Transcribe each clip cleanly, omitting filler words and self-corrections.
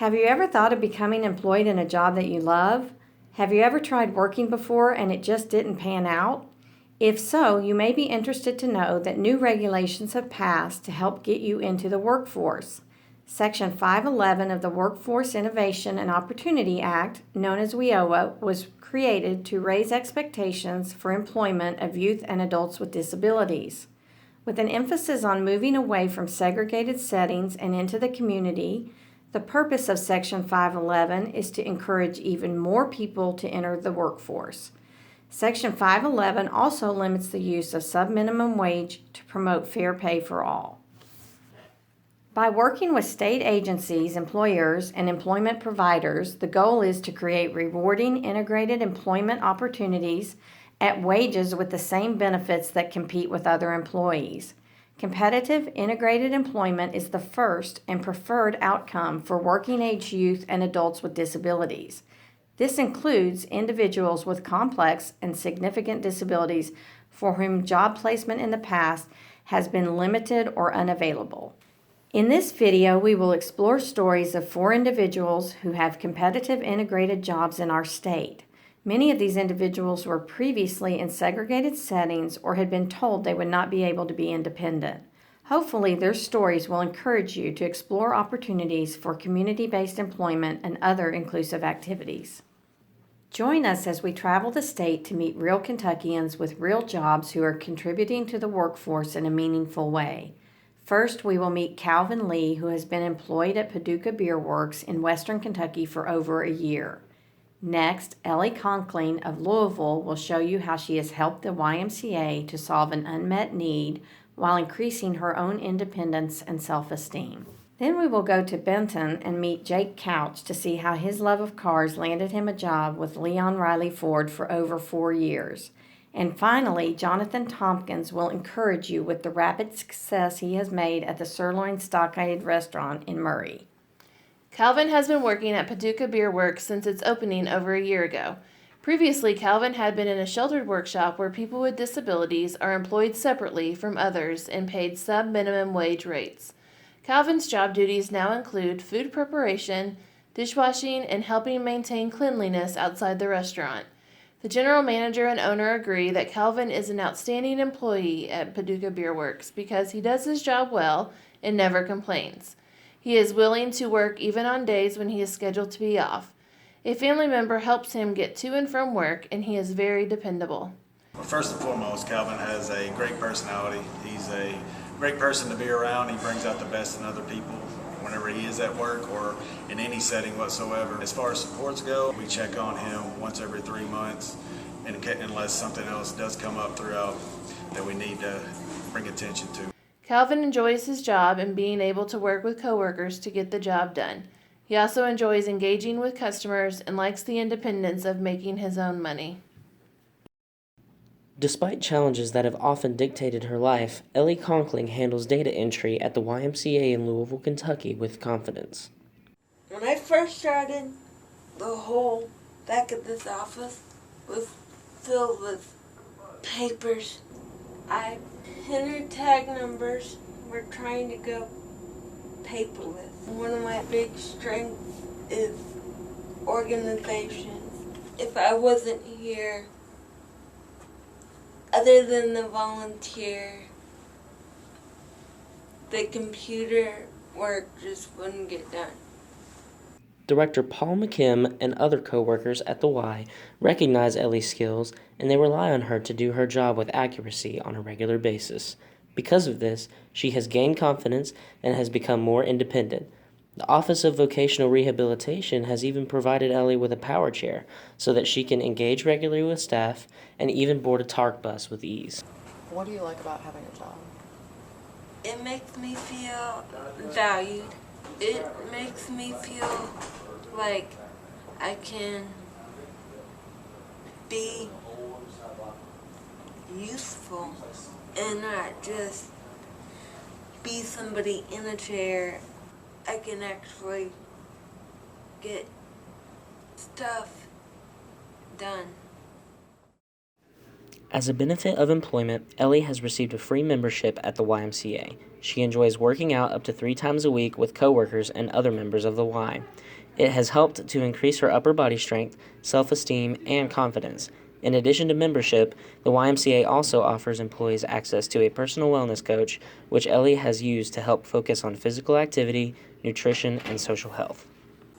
Have you ever thought of becoming employed in a job that you love? Have you ever tried working before and it just didn't pan out? If so, you may be interested to know that new regulations have passed to help get you into the workforce. Section 511 of the Workforce Innovation and Opportunity Act, known as WIOA, was created to raise expectations for employment of youth and adults with disabilities. With an emphasis on moving away from segregated settings and into the community, the purpose of Section 511 is to encourage even more people to enter the workforce. Section 511 also limits the use of subminimum wage to promote fair pay for all. By working with state agencies, employers, and employment providers, the goal is to create rewarding integrated employment opportunities at wages with the same benefits that compete with other employees. Competitive integrated employment is the first and preferred outcome for working-age youth and adults with disabilities. This includes individuals with complex and significant disabilities for whom job placement in the past has been limited or unavailable. In this video, we will explore stories of 4 individuals who have competitive integrated jobs in our state. Many of these individuals were previously in segregated settings or had been told they would not be able to be independent. Hopefully, their stories will encourage you to explore opportunities for community-based employment and other inclusive activities. Join us as we travel the state to meet real Kentuckians with real jobs who are contributing to the workforce in a meaningful way. First, we will meet Calvin Lee, who has been employed at Paducah Beer Works in Western Kentucky for over a year. Next, Ellie Conkling of Louisville will show you how she has helped the YMCA to solve an unmet need while increasing her own independence and self-esteem. Then we will go to Benton and meet Jake Couch to see how his love of cars landed him a job with Leon Riley Ford for over 4 years. And finally, Jonathan Tompkins will encourage you with the rapid success he has made at the Sirloin Stockade restaurant in Murray. Calvin has been working at Paducah Beer Works since its opening over a year ago. Previously, Calvin had been in a sheltered workshop where people with disabilities are employed separately from others and paid sub-minimum wage rates. Calvin's job duties now include food preparation, dishwashing, and helping maintain cleanliness outside the restaurant. The general manager and owner agree that Calvin is an outstanding employee at Paducah Beer Works because he does his job well and never complains. He is willing to work even on days when he is scheduled to be off. A family member helps him get to and from work, and he is very dependable. Well, first and foremost, Calvin has a great personality. He's a great person to be around. He brings out the best in other people whenever he is at work or in any setting whatsoever. As far as supports go, we check on him once every 3 months, and unless something else does come up throughout that we need to bring attention to. Calvin enjoys his job and being able to work with coworkers to get the job done. He also enjoys engaging with customers and likes the independence of making his own money. Despite challenges that have often dictated her life, Ellie Conkling handles data entry at the YMCA in Louisville, Kentucky with confidence. When I first started, the whole back of this office was filled with papers. I entered tag numbers. We're trying to go paperless. One of my big strengths is organization. If I wasn't here, other than the volunteer, the computer work just wouldn't get done. Director Paul McKim and other co-workers at the Y recognize Ellie's skills, and they rely on her to do her job with accuracy on a regular basis. Because of this, she has gained confidence and has become more independent. The Office of Vocational Rehabilitation has even provided Ellie with a power chair so that she can engage regularly with staff and even board a TARC bus with ease. What do you like about having a job? It makes me feel valued. It makes me feel like I can be useful and not just be somebody in a chair. I can actually get stuff done. As a benefit of employment, Ellie has received a free membership at the YMCA. She enjoys working out up to 3 times a week with coworkers and other members of the Y. It has helped to increase her upper body strength, self-esteem, and confidence. In addition to membership, the YMCA also offers employees access to a personal wellness coach, which Ellie has used to help focus on physical activity, nutrition, and social health.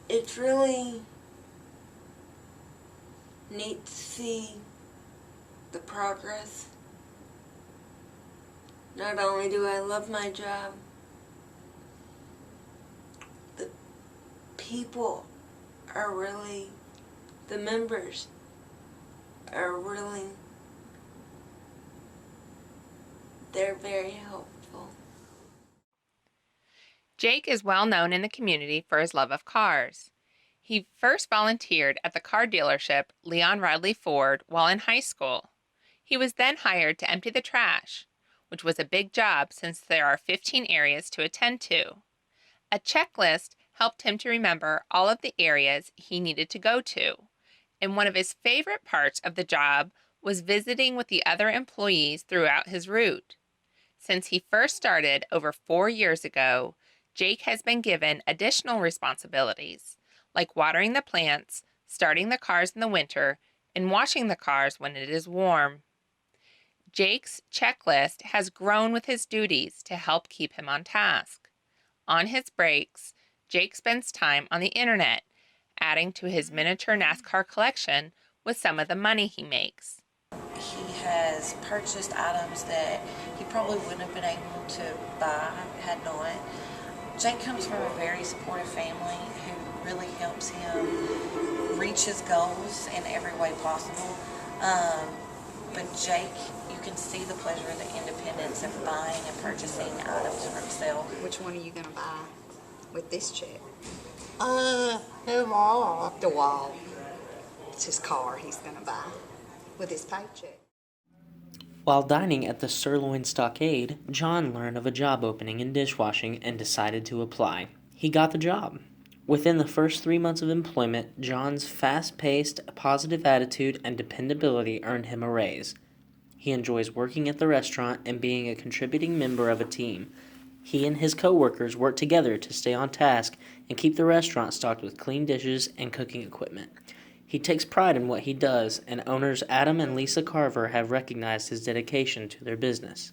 It's really neat to see the progress. Not only do I love my job, the people are really, the members are really, they're very helpful. Jake is well known in the community for his love of cars. He first volunteered at the car dealership Leon Riley Ford while in high school. He was then hired to empty the trash, which was a big job since there are 15 areas to attend to. A checklist helped him to remember all of the areas he needed to go to, and one of his favorite parts of the job was visiting with the other employees throughout his route. Since he first started over 4 years ago, Jake has been given additional responsibilities, like watering the plants, starting the cars in the winter, and washing the cars when it is warm. Jake's checklist has grown with his duties to help keep him on task. On his breaks, Jake spends time on the internet, adding to his miniature NASCAR collection with some of the money he makes. He has purchased items that he probably wouldn't have been able to buy had not. Jake comes from a very supportive family who really helps him reach his goals in every way possible. But Jake, you can see the pleasure and the independence of buying and purchasing items for himself. Which one are you going to buy with this check? The wall. The wall. It's his car he's going to buy with his paycheck. While dining at the Sirloin Stockade, John learned of a job opening in dishwashing and decided to apply. He got the job. Within the first 3 months of employment, John's fast-paced, positive attitude and dependability earned him a raise. He enjoys working at the restaurant and being a contributing member of a team. He and his co-workers work together to stay on task and keep the restaurant stocked with clean dishes and cooking equipment. He takes pride in what he does, and owners Adam and Lisa Carver have recognized his dedication to their business.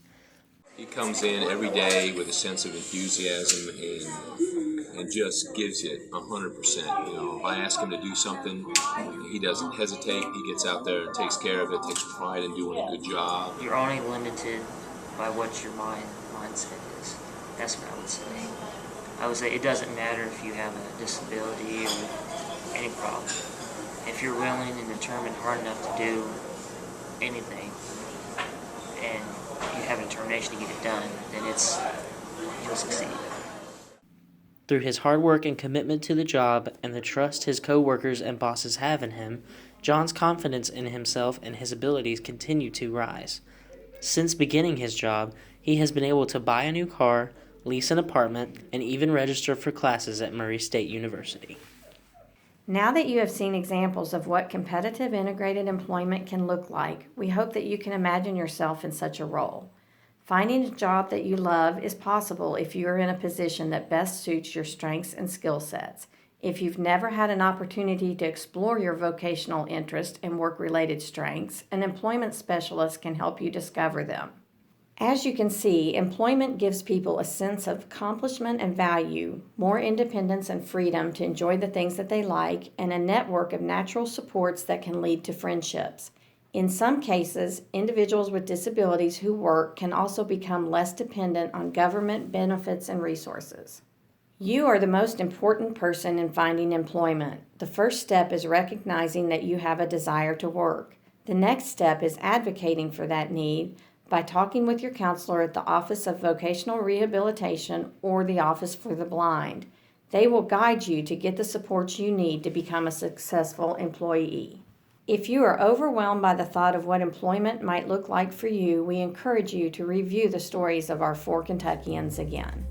He comes in every day with a sense of enthusiasm and just gives it 100%. You know, if I ask him to do something, he doesn't hesitate. He gets out there and takes care of it, takes pride in doing a good job. You're only limited by what your mindset is. That's what I would say. I would say it doesn't matter if you have a disability or any problem. If you're willing and determined hard enough to do anything, and you have a determination to get it done, then you'll succeed. Through his hard work and commitment to the job and the trust his co-workers and bosses have in him, John's confidence in himself and his abilities continue to rise. Since beginning his job, he has been able to buy a new car, lease an apartment, and even register for classes at Murray State University. Now that you have seen examples of what competitive integrated employment can look like, we hope that you can imagine yourself in such a role. Finding a job that you love is possible if you are in a position that best suits your strengths and skill sets. If you've never had an opportunity to explore your vocational interest and work-related strengths, an employment specialist can help you discover them. As you can see, employment gives people a sense of accomplishment and value, more independence and freedom to enjoy the things that they like, and a network of natural supports that can lead to friendships. In some cases, individuals with disabilities who work can also become less dependent on government benefits and resources. You are the most important person in finding employment. The first step is recognizing that you have a desire to work. The next step is advocating for that need by talking with your counselor at the Office of Vocational Rehabilitation or the Office for the Blind. They will guide you to get the support you need to become a successful employee. If you are overwhelmed by the thought of what employment might look like for you, we encourage you to review the stories of our 4 Kentuckians again.